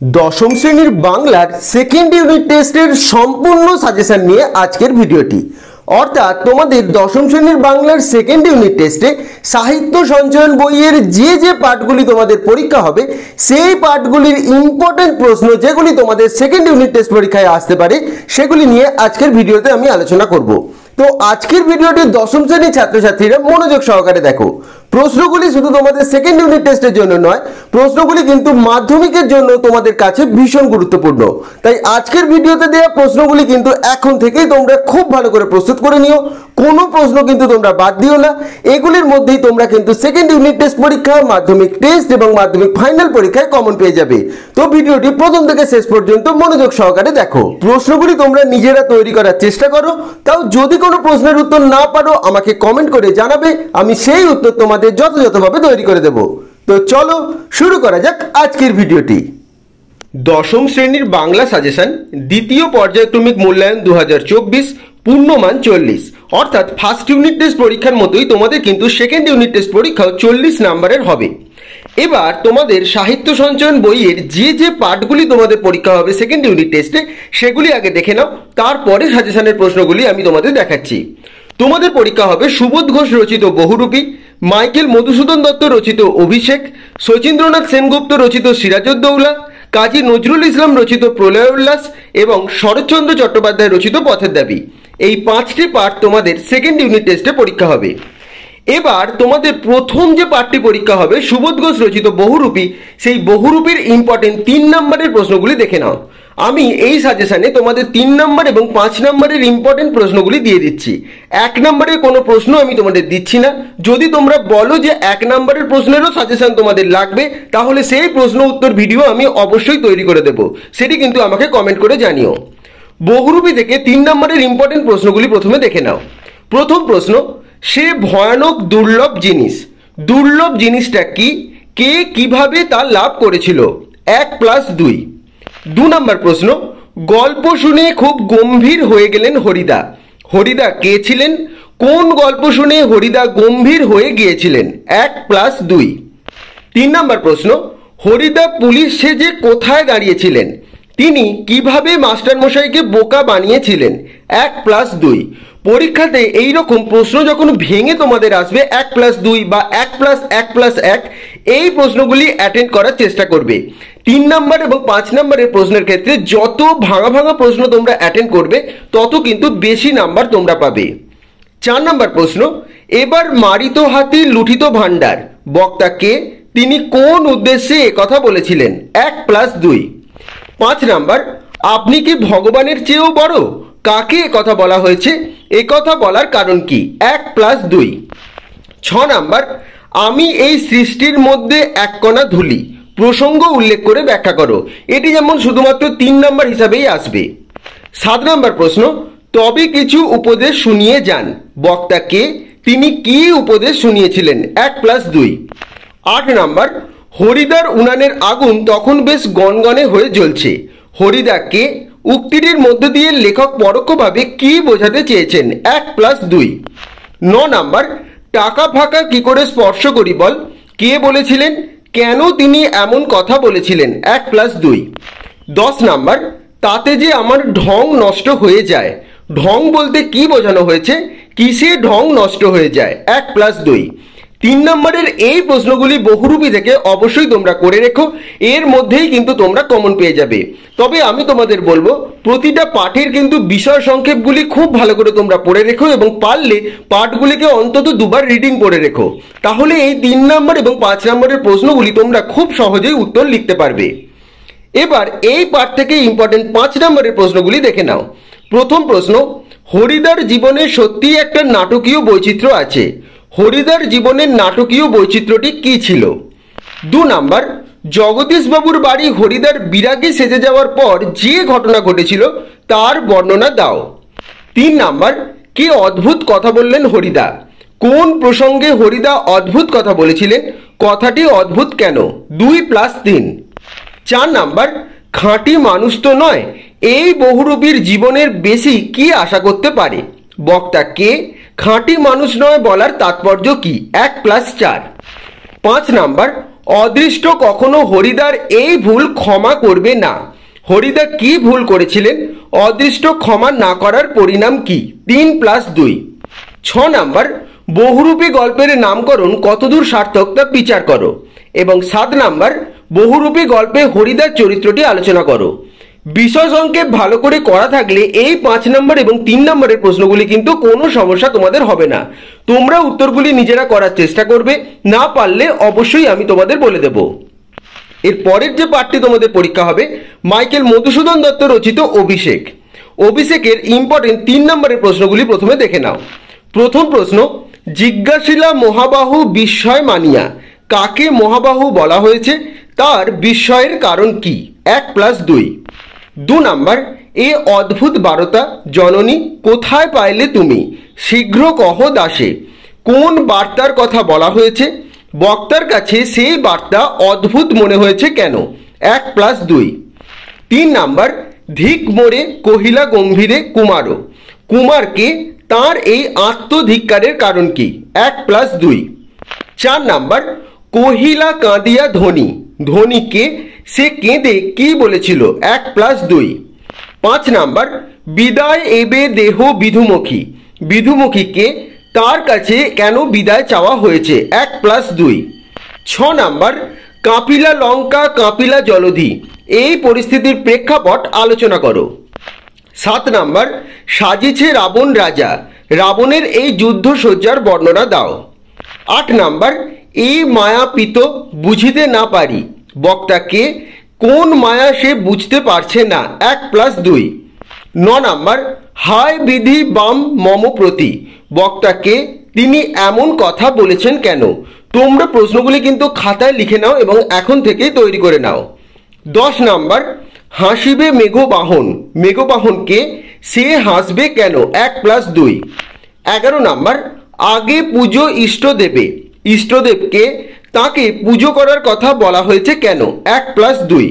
দশম শ্রেণীর বাংলার সেকেন্ড ইউনিট টেস্টের সম্পূর্ণ সাজেশন নিয়ে আজকের ভিডিওটি। অর্থাৎ তোমাদের দশম শ্রেণীর বাংলার সেকেন্ড ইউনিট টেস্টে সাহিত্য সঞ্চয়ন বইয়ের যে পার্টগুলি তোমাদের পরীক্ষা হবে সেই পার্টগুলির ইম্পর্টেন্ট প্রশ্ন যেগুলি তোমাদের সেকেন্ড ইউনিট টেস্ট পরীক্ষায় আসতে পারে সেগুলি নিয়ে আজকের ভিডিওতে আমি আলোচনা করব। তো আজকের ভিডিওটি দশম শ্রেণীর ছাত্রছাত্রীরা মনোযোগ সহকারে দেখো। প্রশ্নগুলি শুধু তোমাদের সেকেন্ড ইউনিট টেস্টের জন্য নয়, প্রশ্নগুলি কিন্তু মাধ্যমিকের জন্য তোমাদের কাছে ভীষণ গুরুত্বপূর্ণ। তাই আজকের ভিডিওতে দেওয়া প্রশ্নগুলি কিন্তু এখন থেকেই তোমরা খুব ভালো করে প্রস্তুত করে নিও। কোনো প্রশ্ন কিন্তু তোমরা বাদ দিও না। এগুলির মধ্যেই তোমরা কিন্তু সেকেন্ড ইউনিট টেস্ট পরীক্ষা, মাধ্যমিক টেস্ট এবং মাধ্যমিক ফাইনাল পরীক্ষায় কমন পেয়ে যাবে। তো ভিডিওটি প্রথম থেকে শেষ পর্যন্ত মনোযোগ সহকারে দেখো। প্রশ্নগুলি তোমরা নিজেরা তৈরি করার চেষ্টা করো। তাও যদি কোনো প্রশ্নের উত্তর না পারো আমাকে কমেন্ট করে জানাবে, আমি সেই উত্তর তোমাদের যথাযথভাবে তৈরি করে দেব। তো চলো শুরু করা যাক আজকের ভিডিওটি। দশম শ্রেণীর বাংলা সাজেশন দ্বিতীয় পর্যায়ক্রমিক মূল্যায়ন 2024 পূর্ণমান 40, অর্থাৎ ফার্স্ট ইউনিট টেস্ট পরীক্ষার মতোই তোমাদের কিন্তু সেকেন্ড ইউনিট টেস্ট পরীক্ষাও 40 নাম্বারের হবে। এবার তোমাদের সাহিত্য সঞ্চয়ন বইয়ের যে পার্টগুলি তোমাদের পরীক্ষা হবে সেকেন্ড ইউনিট টেস্টে সেগুলি আগে দেখে নাও, তারপরে সাজেশনের প্রশ্নগুলি আমি তোমাদের দেখাচ্ছি। তোমাদের পরীক্ষা হবে সুবোধ ঘোষ রচিত বহুরূপী, মাইকেল মধুসূদন দত্ত রচিত অভিষেক, শচীন্দ্রনাথ সেনগুপ্ত রচিত সিরাজউদ্দৌলা, কাজী নজরুল ইসলাম রচিত প্রলয় উল্লাস এবং শরৎচন্দ্র চট্টোপাধ্যায় রচিত পথের দাবী। এই 5টি পার্ট তোমাদের সেকেন্ড ইউনিট টেস্টে পরীক্ষা হবে। এবার তোমাদের প্রথম যে পার্টটি পরীক্ষা হবে সুবোধ ঘোষ রচিত বহুরূপী, সেই বহুরূপীর ইম্পর্টেন্ট 3 নম্বরের প্রশ্নগুলি দেখে নাও। আমি এই সাজেশনে তোমাদের 3 নম্বর এবং 5 নম্বরের ইম্পর্টেন্ট প্রশ্নগুলি দিয়ে দিচ্ছি। 1 নম্বরের কোনো প্রশ্ন আমি তোমাদের দিচ্ছি না। যদি তোমরা বলো যে 1 নম্বরের প্রশ্নেরও সাজেশন তোমাদের লাগবে, তাহলে সেই প্রশ্ন উত্তর ভিডিও আমি অবশ্যই তৈরি করে দেব, সেটি কিন্তু আমাকে কমেন্ট করে জানিও। বহুরূপী থেকে 3 নম্বরের ইম্পর্টেন্ট প্রশ্নগুলি প্রথমে দেখে নাও। প্রথম প্রশ্ন, সে ভয়ানক দুর্লভ জিনিস, দুর্লভ জিনিসটা কি, কে কিভাবে তা লাভ করেছিল? 1+2। 2 নম্বর প্রশ্ন, গল্প শুনে খুব গম্ভীর হয়ে গেলেন হরিদা, হরিদা কে ছিলেন? কোন গল্প শুনে হরিদা গম্ভীর হয়ে গিয়েছিলেন? 1+2। 3 নম্বর প্রশ্ন, হরিদা পুলিশ সেজে কোথায় দাঁড়িয়েছিলেন? তিনি কিভাবে মাস্টারমশাইকে বোকা বানিয়েছিলেন? 1+2। পরীক্ষাতে এইরকম প্রশ্ন যখন ভেঙে তোমাদের আসবে 1+2 বা 1+1+1, এই প্রশ্নগুলি অ্যাটেন্ড করার চেষ্টা করবে। 3 নম্বর এবং 5 নম্বরের প্রশ্নের ক্ষেত্রে যত ভাঙা প্রশ্ন তোমরা অ্যাটেন্ড করবে তত কিন্তু বেশি নাম্বার তোমরা পাবে। 4 নম্বর প্রশ্ন, এবার মারিত হাতি লুঠিত ভাণ্ডার, বক্তা কে? তিনি কোন উদ্দেশ্যে কথা বলেছিলেন? 1+2। 5 নাম্বার, আপনি কি ভগবানের চেয়েও বড়, কাকে কথা বলা হয়েছে? কথা বলার কারণ কি? 1+2। 6 নাম্বার, আমি এই সৃষ্টির মধ্যে এক কণা ধুলি, প্রসঙ্গ উল্লেখ করে ব্যাখ্যা করো। এটি যেমন শুধুমাত্র 3 নাম্বার হিসাবেই আসবে। 7 নাম্বার প্রশ্ন, তবে কিছু উপদেশ শুনিয়ে যান, বক্তা কে? তিনি কি উপদেশ শুনিয়েছিলেন? 1+2। 8 নাম্বার, হরিদার উনানের আগুন তখন বেশ গনগনে হয়ে জ্বলছে, হরিদা কে? উক্তিটির মধ্য দিয়ে লেখক পরোক্ষভাবে কি বোঝাতে চেয়েছেন? 1+2। 9 নাম্বার, টাকা ফাঁকা কি করে স্পর্শ করি বল, কে বলেছিলেন? কেন তিনি এমন কথা বলেছিলেন? 1+2। 10 নাম্বার, তাতে যে আমার ঢং নষ্ট হয়ে যায়, ঢং বলতে কি বোঝানো হয়েছে? কিসে ঢং নষ্ট হয়ে যায়? 1+2। 3 নম্বরের এই প্রশ্নগুলি বহুরূপী থেকে অবশ্যই তোমরা করে রেখো, এর মধ্যেই কিন্তু তোমরা কমন পেয়ে যাবে। তবে আমি তোমাদের বলবো প্রতিটা পাঠের কিন্তু বিষয় সংক্ষেপগুলি খুব ভালো করে তোমরা পড়ে রেখো এবং পারলে পাঠগুলিকে অন্তত 2বার রিডিং করে রেখো, তাহলে এই 3 নম্বর এবং 5 নম্বরের প্রশ্নগুলি তোমরা খুব সহজেই উত্তর লিখতে পারবে। এবার এই পাঠ থেকে ইম্পর্টেন্ট 5 নম্বরের প্রশ্নগুলি দেখে নাও। প্রথম প্রশ্ন, হরিদার জীবনে সত্যি একটা নাটকীয় বৈচিত্র্য আছে, হরিদার জীবনের নাটকীয় বৈচিত্র্যটি কি ছিল? 2 নাম্বার, জগদীশবাবুর বাড়ি হরিদার বিরাগী সেজে যাওয়ার পর যে ঘটনা ঘটেছিল তার বর্ণনা দাও। 3 নাম্বার, কি অদ্ভুত কথা বললেন হরিদা, কোন প্রসঙ্গে হরিদা অদ্ভুত কথা বলেছিলেন, কথাটি অদ্ভুত কেন? 2+3। 4 নাম্বার, খাঁটি মানুষ তো নয়, এই বহুরূপীর জীবনের বেশি কি আশা করতে পারে, বক্তা কে? খাঁটি মানুষ নয় বলার তাৎপর্য কি? 1+4। 5 নাম্বার, অদৃষ্ট কখনো হরিদার এই ভুল ক্ষমা করবে না। হরিদা কি ভুল করেছিলেন? অদৃষ্ট ক্ষমা না করার পরিণাম কি? 3+2। 6 নাম্বার, বহুরূপী গল্পের নামকরণ কতদূর সার্থক তা বিচার করো। এবং 7 নাম্বার, বহুরূপী গল্পে হরিদার চরিত্রটি আলোচনা করো। বিষয় সংক্ষেপ ভালো করে করা থাকলে এই 5 নম্বর এবং 3 নম্বরের প্রশ্নগুলি কিন্তু কোনো সমস্যা তোমাদের হবে না। তোমরা উত্তরগুলি নিজেরা করার চেষ্টা করবে, না পারলে অবশ্যই আমি তোমাদের বলে দেব। এর পরের যে পাঠটি তোমাদের পরীক্ষা হবে, মাইকেল মধুসূদন দত্ত রচিত অভিষেক। অভিষেকের ইম্পর্টেন্ট 3 নম্বরের প্রশ্নগুলি প্রথমে দেখে নাও। প্রথম প্রশ্ন, জিজ্ঞাসিলা মহাবাহু বিস্ময় মানিয়া, কাকে মহাবাহু বলা হয়েছে? তার বিস্ময়ের কারণ কি? 1+2। 2 নাম্বার, এ অদ্ভুত বারতা জননী কোথায় পাইলে তুমি, শীঘ্র কহ দাসে, কোন বার্তার কথা বলা হয়েছে? বক্তার কাছে সেই বার্তা অদ্ভুত মনে হয়েছে কেন? 1+2। 3 নাম্বার, ধিক মোরে কহিলা গম্ভীরে কুমারো, কুমারকে তার এই আত্মধিক্কারের কারণ কি? 1+2। 4 নাম্বার, কহিলা কাঁদিয়া ধনী, ধনীকে সে কেঁদে কি বলেছিল? 1+2। 5 নাম্বার, বিদায় এবে দেহ বিধুমুখী, বিধুমুখীকে তার কাছে কেন বিদায় চাওয়া হয়েছে? 1+2। 6 নাম্বার, কাঁপিলা লঙ্কা কাঁপিলা জলধি, এই পরিস্থিতির প্রেক্ষাপট আলোচনা করো। 7 নাম্বার, সাজিছে রাবণ রাজা, রাবণের এই যুদ্ধ সজ্জার বর্ণনা দাও। 8 নাম্বার, এই মায়াপিত বুঝিতে না পারি, বক্তাকে কোন মায়া সে বুঝতে পারছে না? 1+2। 9 নাম্বার, হায় বিধি বাম মম প্রতি, বক্তাকে তিনি এমন কথা বলেছেন কেন? তোমরা প্রশ্নগুলি কিন্তু খাতায় লিখে নাও এবং এখন থেকেই তৈরি করে নাও। 10 নাম্বার, হাসিবে মেঘবাহন, মেঘবাহনকে সে হাসবে কেন? 1+2। 11 নাম্বার, আগে পুজো ইষ্টদেবে, ইষ্টদেবকে তাকে পুজো করার কথা বলা হয়েছে কেন? 1+2।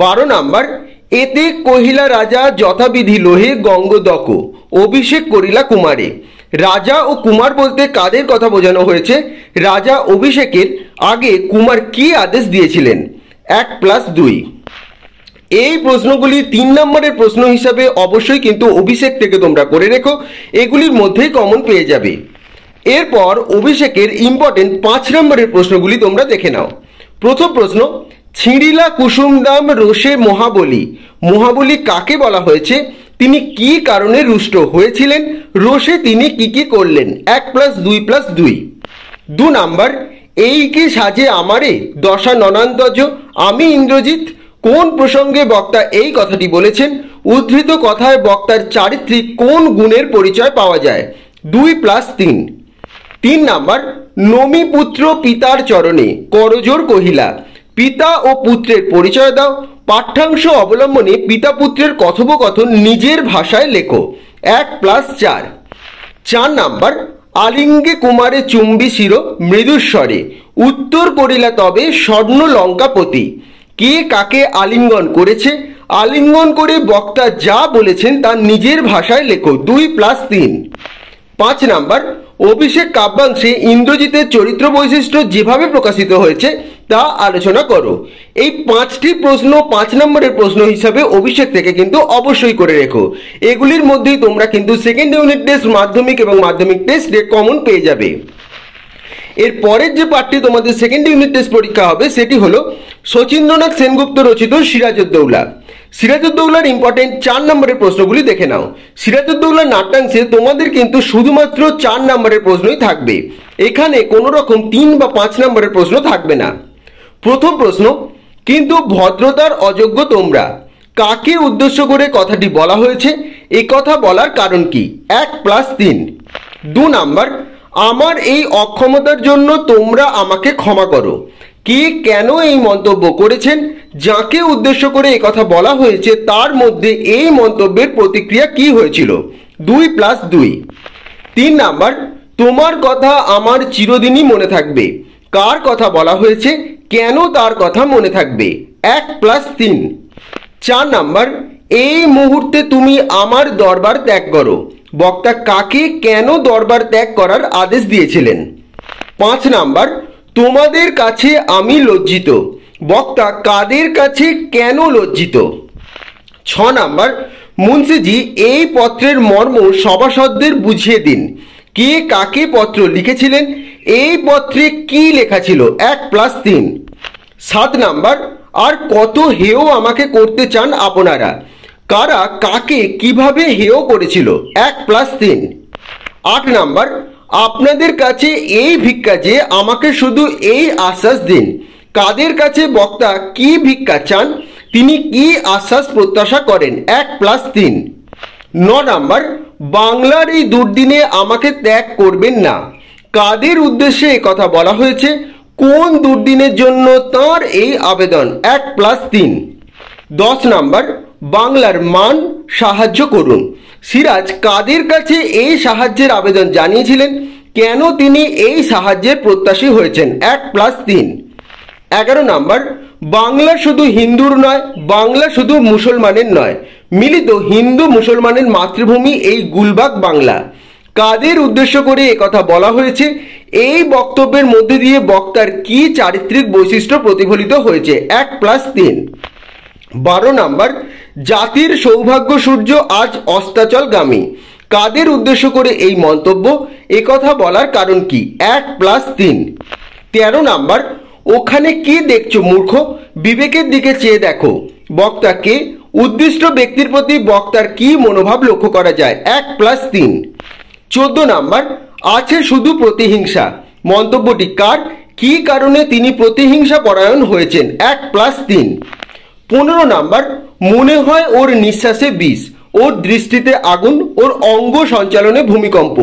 12 নাম্বার, এতে কহিলা রাজা যথাবিধি লোহে গঙ্গদক, অভিষেক করিলা কুমারে, রাজা ও কুমার বলতে কাদের কথা বোঝানো হয়েছে? রাজা অভিষেকের আগে কুমার কি আদেশ দিয়েছিলেন? 1+2। এই প্রশ্নগুলি 3 নম্বরের প্রশ্ন হিসাবে অবশ্যই কিন্তু অভিষেক থেকে তোমরা করে রেখো, এগুলির মধ্যেই কমন পেয়ে যাবে। এরপর অভিষেকের ইম্পর্টেন্ট 5 নম্বরের প্রশ্নগুলি তোমরা দেখে নাও। প্রথম প্রশ্ন, ছিঁড়িলা কুসুমদাম রোষে মহাবলী, মহাবলী কাকে বলা হয়েছে? তিনি কি কারণে রুষ্ট হয়েছিলেন? রোষে তিনি কি কি করলেন? 1+2+2। 2 নাম্বার, এই কি সাজে আমারে দশা ননান্তজ, আমি ইন্দ্রজিৎ, কোন প্রসঙ্গে বক্তা এই কথাটি বলেছেন? উদ্ধৃত কথায় বক্তার চারিত্রিক কোন গুণের পরিচয় পাওয়া যায়? 2+3। 3 নাম্বার, নমি পুত্র পিতার চরণে করজোর কহিলা, পিতা ও পুত্রের পরিচয় দাও, পাঠ্যাংশ অবলম্বনে পিতা পুত্রের কথোপকথন নিজের ভাষায় লেখো। 1+4। 4 নাম্বার, আলিঙ্গে কুমারে চুম্বি শির মৃদুস্বরে, উত্তর করিলা তবে স্বর্ণ লঙ্কাপতি, কে কাকে আলিঙ্গন করেছে? আলিঙ্গন করে বক্তা যা বলেছেন তা নিজের ভাষায় লেখো। 2+3। 5 নাম্বার, অভিষেক কাব্যাংশে ইন্দ্রজিতের চরিত্র বৈশিষ্ট্য যেভাবে প্রকাশিত হয়েছে তা আলোচনা করো। এই 5টি প্রশ্ন 5 নম্বরের প্রশ্ন হিসাবে অভিষেক থেকে কিন্তু অবশ্যই করে রেখো। এগুলির মধ্যেই তোমরা কিন্তু সেকেন্ড ইউনিট টেস্ট, মাধ্যমিক এবং মাধ্যমিক টেস্টে কমন পেয়ে যাবে। এর পরের যে পাঠটি তোমাদের সেকেন্ড ইউনিট টেস্ট পরীক্ষা হবে সেটি হলো শচীন্দ্রনাথ সেনগুপ্ত রচিত সিরাজউদ্দৌলা। সিরাজউদ্দৌলার ইম্পর্টেন্ট 4 নম্বরের প্রশ্নগুলি দেখে নাও। সিরাজউদ্দৌলার নাট্যাংশে তোমাদের কিন্তু শুধুমাত্র 4 নম্বরের প্রশ্নই থাকবে, এখানে কোনো রকম 3 বা 5 নম্বরের প্রশ্ন থাকবে না। প্রথম প্রশ্ন, কিন্তু ভদ্রতার অযোগ্য তোমরা, কাকে উদ্দেশ্য করে কথাটি বলা হয়েছে? এই কথা বলার কারণ কি? 1+3। 2 নাম্বার, আমার এই অক্ষমতার জন্য তোমরা আমাকে ক্ষমা করো, কে কেন এই মন্তব্য করেছেন? যাকে উদ্দেশ্য করে এই কথা বলা হয়েছে তার মধ্যে এই মন্তব্যের প্রতিক্রিয়া কি হয়েছিল? 2+2। 3 নাম্বার, তোমার কথা আমার চিরদিনই মনে থাকবে, কার কথা বলা হয়েছে? কেন তার কথা মনে থাকবে? 1+3। 4 নাম্বার, এই মুহূর্তে তুমি আমার দরবার ত্যাগ করো, বক্তা কাকে কেন দরবার ত্যাগ করার আদেশ দিয়েছিলেন? 5 নাম্বার, তোমাদের কাছে আমি লজ্জিত। বক্তা কাদের কাছে কেন লজ্জিত? 6 নাম্বার, মুন্সিজি এই পত্রের মর্ম সভাসদদের বুঝিয়ে দিন। কে কাকে পত্র লিখেছিলেন? এই পত্রে কি লেখা ছিল? 1+3। 7 নাম্বার, আর কত হেয় আমাকে করতে চান আপনারা? কারা কাকে কিভাবে হেয় করেছিল? 1+3। 8 নাম্বার, আপনাদের কাছে এই ভিক্ষা যে আমাকে শুধু এই আশ্বাস দিন। কাদের কাছে বক্তা কি ভিক্ষা চান? তিনি কি আশ্বাস প্রত্যাশা করেন? 1+3। 9 নাম্বার, বাংলার এই দুর্দিনে আমাকে ত্যাগ করবেন না। কাদের উদ্দেশ্যে কথা বলা হয়েছে? কোন দুর্দিনের জন্য তার এই আবেদন? 1+3। 10 নাম্বার, বাংলার মান সাহায্য করুন। সিরাজ কাদের কাছে এই সাহায্যের আবেদন জানিয়েছিলেন? কেন তিনি এই সাহায্যের প্রত্যাশী হয়েছেন? 1+3। 11 নাম্বার, বাংলা শুধু হিন্দুর নয়, বাংলা শুধু মুসলমানের নয়, মিলিত হিন্দু মুসলমানের মাতৃভূমি এই গুলবাগ বাংলা। কাদের উদ্দেশ্য করে একথা বলা হয়েছে? এই বক্তব্যের মধ্যে দিয়ে বক্তার কি চারিত্রিক বৈশিষ্ট্য প্রতিফলিত হয়েছে? 1+3। 12 নাম্বার, জাতির সৌভাগ্য সূর্য আজ অস্তাচলগামী। কাদের উদ্দেশ্য করে এই মন্তব্য? একথা বলার কারণ কি? 1+3। 13 নাম্বার, ওখানে কি দেখছো মূর্খ? বিবেকের দিকে চেয়ে দেখো। বক্তাকে উদ্দিষ্ট ব্যক্তির প্রতি বক্তার কি মনোভাব লক্ষ্য করা যায়? 1+3। 14 নাম্বার, আছে শুধু প্রতিহিংসা। মন্তব্যটি কার? কি কারণে তিনি প্রতিহিংসা পরায়ণ হয়েছেন? 1+3। 15 নাম্বার, মনে হয় ওর নিঃশ্বাসে বিষ, ওর দৃষ্টিতে আগুন, ওর অঙ্গ সঞ্চালনে ভূমিকম্প।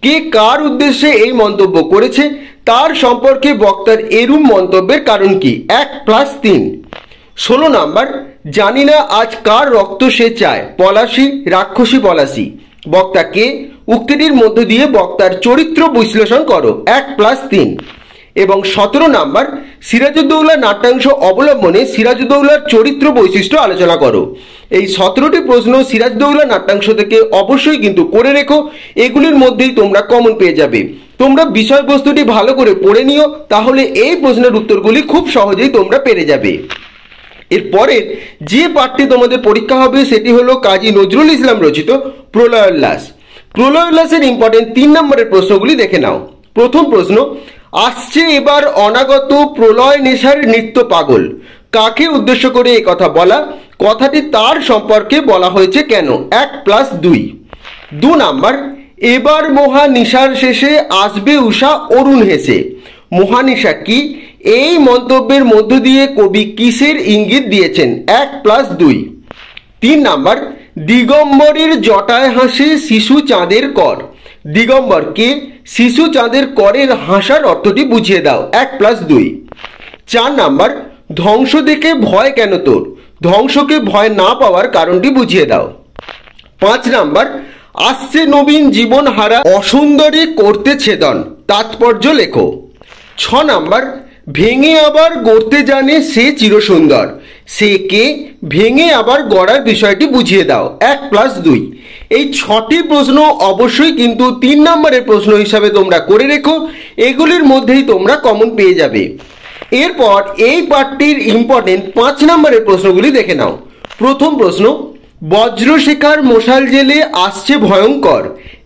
কে কার উদ্দেশ্যে এই মন্তব্য করেছে? তার সম্পর্কে বক্তার এরূপ মন্তব্যের কারণ কি? 1+3। 16 নাম্বার, জানি না আজ কার রক্ত সে চায়, পলাশী, রাক্ষসী পলাশী। বক্তা কে? উক্তিটির মধ্য দিয়ে বক্তার চরিত্র বিশ্লেষণ করো। 1+3। এবং 17 নাম্বার, সিরাজউদ্দৌলা নাট্যাংশ অবলম্বনে সিরাজউদ্দৌলার চরিত্র বৈশিষ্ট্য আলোচনা করো। এই 17টি প্রশ্ন সিরাজউদ্দৌলা নাট্যাংশ থেকে অবশ্যই কিন্তু করে রেখো। এগুলির মধ্যেই তোমরা কমন পেয়ে যাবে। তোমরা বিষয়বস্তুটি ভালো করে পড়ে নিও, তাহলে এই প্রশ্নের উত্তরগুলি খুব সহজেই তোমরা পেরে যাবে। এরপরের যে পাঠটি তোমাদের পরীক্ষা হবে সেটি হলো কাজী নজরুল ইসলাম রচিত প্রলয়োল্লাস। প্রলয়োল্লাসের ইম্পর্টেন্ট 3 নম্বরের প্রশ্নগুলি দেখে নাও। প্রথম প্রশ্ন, আসছে এবার অনাগত প্রলয় নেশার নৃত্য পাগল। কাকে উদ্দেশ্য করে এই কথা বলা? কথাটি তার সম্পর্কে বলা হয়েছে কেন? 1+2। 2 নাম্বার, এবার মহানিশার শেষে আসবে উষা অরুণ হেসে। মহানিশা কি? এই মন্তব্যের মধ্য দিয়ে কবি কিসের ইঙ্গিত দিয়েছেন? 1+2। 3 নাম্বার, দিগম্বরের জটায় হাসে শিশু চাঁদের কর। দিগম্বর কে? শিশু চাঁদের করের হাসার অর্থটি বুঝিয়ে দাও। 1+2। 4 নাম্বার, ধ্বংস দেখে ভয় কেন তোর? ধ্বংসকে ভয় না পাওয়ার কারণটি বুঝিয়ে দাও। 5 নাম্বার, আসছে নবীন জীবন হারা অসুন্দরী করতে ছেদন। তাৎপর্য লেখো। 6 নাম্বার, ভেঙে আবার গড়তে জানে সে চিরসুন্দর। সে কে? ভেঙে আবার গড়ার বিষয়টি বুঝিয়ে দাও। 1+2। এই 6টি প্রশ্ন অবশ্যই কিন্তু 3 নম্বরের প্রশ্ন হিসাবে তোমরা করে রেখো। এগুলির মধ্যেই তোমরা কমন পেয়ে যাবে। এরপর এই পাঠটির ইম্পর্টেন্ট 5 নম্বরের প্রশ্নগুলি দেখে নাও। প্রথম প্রশ্ন, বজ্রশেখার মশাল জেলে আসছে ভয়ঙ্কর।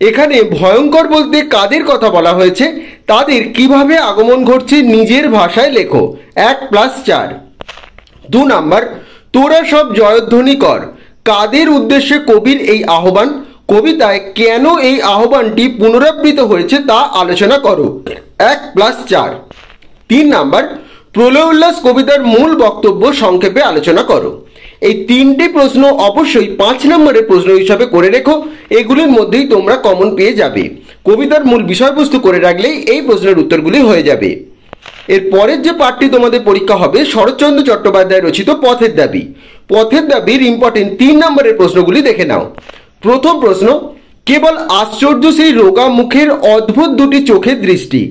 এখানে ভয়ঙ্কর বলতে কাদের কথা বলা হয়েছে? তাদের কিভাবে আগমন ঘটছে নিজের ভাষায় লেখো। 1+4। 2 নাম্বার, তোরা সব জয়ধ্বনি কর। কাদের উদ্দেশ্যে কবির এই আহ্বান? কবিতায় কেন এই আহ্বানটি পুনরাবৃত্ত হয়েছে তা আলোচনা করো। 1+4। 3 নাম্বার, প্রলয় উল্লাস কবিতার মূল বক্তব্য সংক্ষেপে আলোচনা করো। এই 3টি প্রশ্ন অবশ্যই 5 নম্বরের প্রশ্ন হিসাবে করে রেখো। এগুলির মধ্যেই তোমরা কমন পেয়ে যাবে। কবিতার মূল বিষয়বস্তু করে রাখলেই এই প্রশ্নের উত্তরগুলি হয়ে যাবে। এর পরের যে পাঠটি তোমাদের পরীক্ষা হবে শরৎচন্দ্র চট্টোপাধ্যায় রচিত পথের দাবি। পথের দাবির ইম্পর্টেন্ট 3 নম্বরের প্রশ্নগুলি দেখে নাও। প্রথম প্রশ্ন, কেবল আশ্চর্য সেই রোগা মুখের অদ্ভুত দুটি চোখের দৃষ্টি।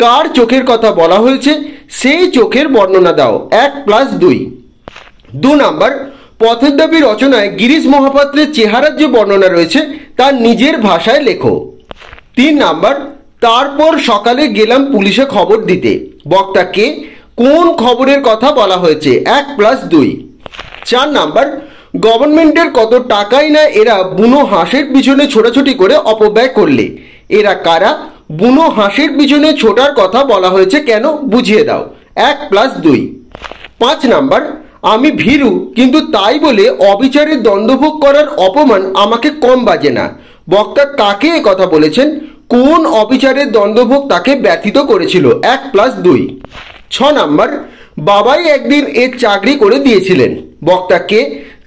কার চোখের কথা বলা হয়েছে? সেই চোখের বর্ণনা দাও। 1+2। 2 নাম্বার, পথের দাবি রচনায় গিরিশ মহাপাত্রের চেহারার যে বর্ণনা রয়েছে তার নিজের ভাষায় লেখো। 3 নাম্বার, তারপর সকালে গেলাম পুলিশে খবর দিতে। বক্তা কে? কোন খবরের কথা বলা হয়েছে? 1+2। 4 নাম্বার, গভর্নমেন্টের কত টাকাই না এরা বুনো হাঁসের পিছনে ছোটাছুটি করে অপব্যয় করলে। এরা কারা? বুনো হাঁসের পিছনে ছোটার কথা বলা হয়েছে কেন? বুঝিয়ে দাও। 1+2। 5 নাম্বার, আমি ভীরু কিন্তু তাই বলে অবিচারের দণ্ডভোগ করার অপমান আমাকে কম বাজে না। বক্তা কাকে এ কথা বলেছেন? কোন অবিচারের দণ্ডভোগ তাকে ব্যথিত করেছিল? 1+2। 6 নাম্বার, বাবাই একদিন এর চাকরি করে দিয়েছিলেন। বক্তা কে?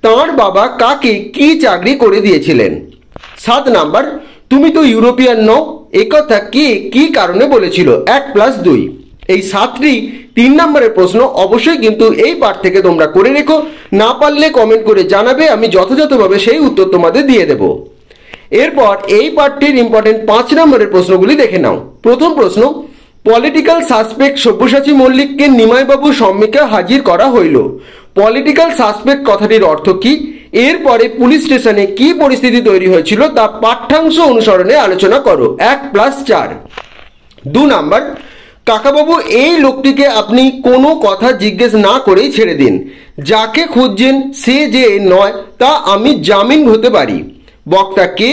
তাঁর বাবা কাকে কি চাকরি করে দিয়েছিলেন? 7 নাম্বার, তুমি তো ইউরোপিয়ান নও, একথা কে কি কারণে বলেছিল? 1+2। এই 7টি 3 নম্বরের প্রশ্ন। অবশ্যই কিন্তু এই পার্ট থেকে তোমরা করে রেখো, না পারলে কমেন্ট করে জানাবে, আমি যথাযথভাবে সেই উত্তর তোমাদের দিয়ে দেব। এরপর এই পার্টটির ইম্পর্টেন্ট 5 নম্বরের প্রশ্নগুলি দেখে নাও। প্রথম প্রশ্ন, পলিটিক্যাল সাসপেক্ট সব্যসাচী মল্লিককে নিমাইবাবু সম্মুখে হাজির করা হইল। পলিটিক্যাল সাসপেক্ট কথাটির অর্থ কি? এরপরে পুলিশ স্টেশনে কি পরিস্থিতি তৈরি হয়েছিল তা পাঠ্যাংশ অনুসরণে আলোচনা করো। 1+4। 2 নাম্বার, কাকাবাবু এই লোকটিকে আপনি কোনো কথা জিজ্ঞেস না করেই ছেড়ে দিন। যাকে খুঁজছেন সে যে নয় তা আমি জামিন হতে পারি। বক্তা কে?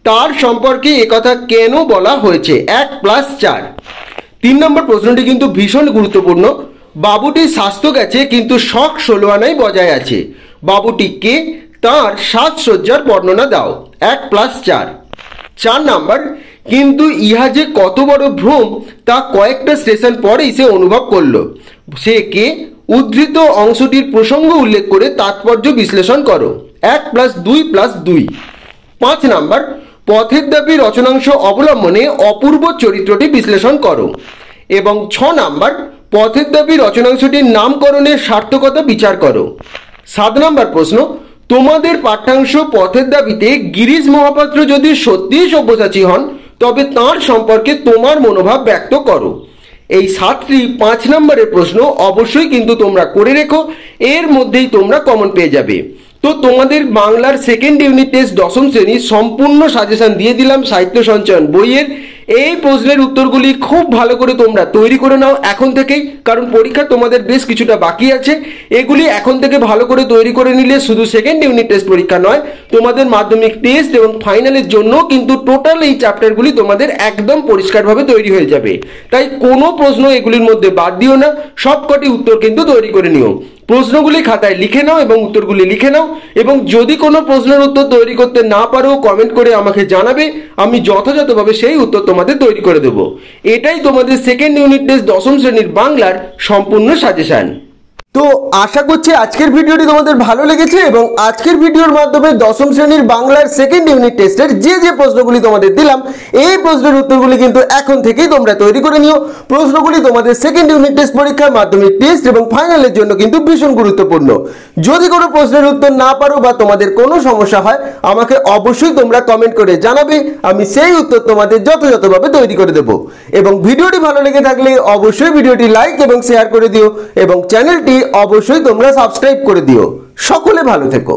তার সম্পর্কে একথা কেন বলা হয়েছে? 1+4। 3 নম্বর প্রশ্নটি কিন্তু ভীষণ গুরুত্বপূর্ণ। বাবুটির স্বাস্থ্য গেছে কিন্তু শখ 16 আনাই বজায় আছে। বাবুটি কে? তার সাজসজ্জার বর্ণনা দাও। 1+4। 4 নাম্বার, কিন্তু ইহা যে কত বড় ভ্রম তা কয়েকটা স্টেশন পরেই সে অনুভব করল। সে কে? উদ্ধৃত অংশটির প্রসঙ্গ উল্লেখ করে তাৎপর্য বিশ্লেষণ করো। 1+2+2। 5 নাম্বার, পথের দাবি রচনাংশ অবলম্বনে অপূর্ব চরিত্রটি বিশ্লেষণ করো। এবং 6 নাম্বার, পথের দাবি রচনাংশটির নামকরণের সার্থকতা বিচার করো। 7 নাম্বার প্রশ্ন, তোমাদের পাঠ্যাংশ পথের দাবিতে গিরিশ মহাপাত্র যদি সত্যিই সব্যসাচী হন তবে তাঁর সম্পর্কে তোমার মনোভাব ব্যক্ত করো। এই 7টি 5 নম্বরের প্রশ্ন অবশ্যই কিন্তু তোমরা করে রেখো, এর মধ্যেই তোমরা কমন পেয়ে যাবে। তো তোমাদের বাংলার সেকেন্ড ইউনিট টেস্ট 10ম শ্রেণীর সম্পূর্ণ সাজেশন দিয়ে দিলাম সাহিত্য সঞ্চয়ন বইয়ের। এই প্রশ্নের উত্তরগুলি খুব ভালো করে তোমরা তৈরি করে নাও এখন থেকেই, কারণ পরীক্ষা তোমাদের বেশ কিছুটা বাকি আছে। এগুলি এখন থেকে ভালো করে তৈরি করে নিলে শুধু সেকেন্ড ইউনিট টেস্ট পরীক্ষা নয়, তোমাদের মাধ্যমিক টেস্ট এবং ফাইনালের জন্য কিন্তু টোটাল এই চ্যাপ্টারগুলি তোমাদের একদম পরিষ্কারভাবে তৈরি হয়ে যাবে। তাই কোনো প্রশ্ন এগুলির মধ্যে বাদ দিও না, সবকটি উত্তর কিন্তু তৈরি করে নিও। প্রশ্নগুলি খাতায় লিখে নাও এবং উত্তরগুলি লিখে নাও, এবং যদি কোনো প্রশ্নের উত্তর তৈরি করতে না পারো কমেন্ট করে আমাকে জানাবে, আমি যথাযথভাবে সেই উত্তর তোমাদের তৈরি করে দেব। এটাই তোমাদের সেকেন্ড ইউনিট টেস্ট 10ম শ্রেণীর বাংলার সম্পূর্ণ সাজেশন। তো আশা করছি আজকের ভিডিওটি তোমাদের ভালো লেগেছে এবং আজকের ভিডিওর মাধ্যমে 10ম শ্রেণীর বাংলার সেকেন্ড ইউনিট টেস্টের যে প্রশ্নগুলি তোমাদের দিলাম এই প্রশ্নের উত্তরগুলি কিন্তু এখন থেকেই তোমরা তৈরি করে নিও। প্রশ্নগুলি তোমাদের সেকেন্ড ইউনিট টেস্ট পরীক্ষার মাধ্যমিক টেস্ট এবং ফাইনালের জন্য কিন্তু ভীষণ গুরুত্বপূর্ণ। যদি কোনো প্রশ্নের উত্তর না পারো বা তোমাদের কোনো সমস্যা হয় আমাকে অবশ্যই তোমরা কমেন্ট করে জানাবে, আমি সেই উত্তর তোমাদের যথাযথভাবে তৈরি করে দেব। এবং ভিডিওটি ভালো লেগে থাকলে অবশ্যই ভিডিওটি লাইক এবং শেয়ার করে দিও এবং চ্যানেলটি অবশ্যই তোমরা সাবস্ক্রাইব করে দিও। সকলে ভালো থেকো।